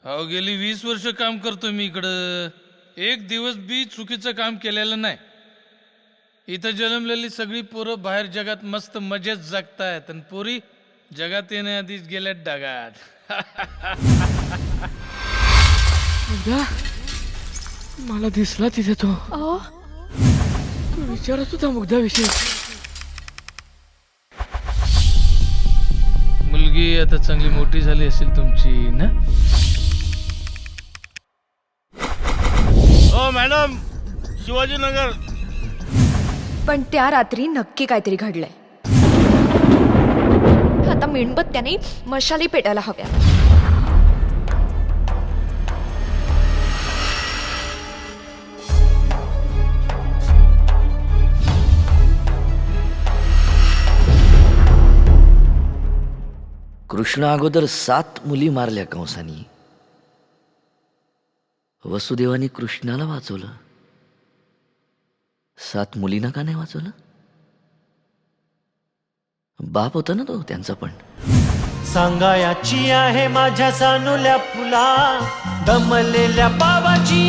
अहो गेली 20 वर्ष काम करतो मी इकडं. एक दिवस बी चुकीचं काम केलेलं नाही. इथं जन्मलेली सगळी पोरं बाहेर जगात मस्त मजेत जगतायत आणि पोरी जगात येण्याआधीच गेल्यात डागात. मुग्धा, मला दिसला तिथे तो. तू विचारत होता मुग्धाविषयी. मुलगी आता चांगली मोठी झाली असेल तुमची ना? हो मॅडम, शिवाजीनगर. पण त्या रात्री नक्की काहीतरी घडलंय. आता मेणबत्त्याने मशाली पेटायला हव्या. कृष्ण अगोदर 7 मुली मारल्या कंसानी. वसुदेवानी कृष्णाला वाचवलं, 7 मुलींना का नाही वाचवलं? बाप होता ना तो त्यांचा पण. सांगायाची आहे माझ्या सानुल्या फुला, दमलेल्या बाबाची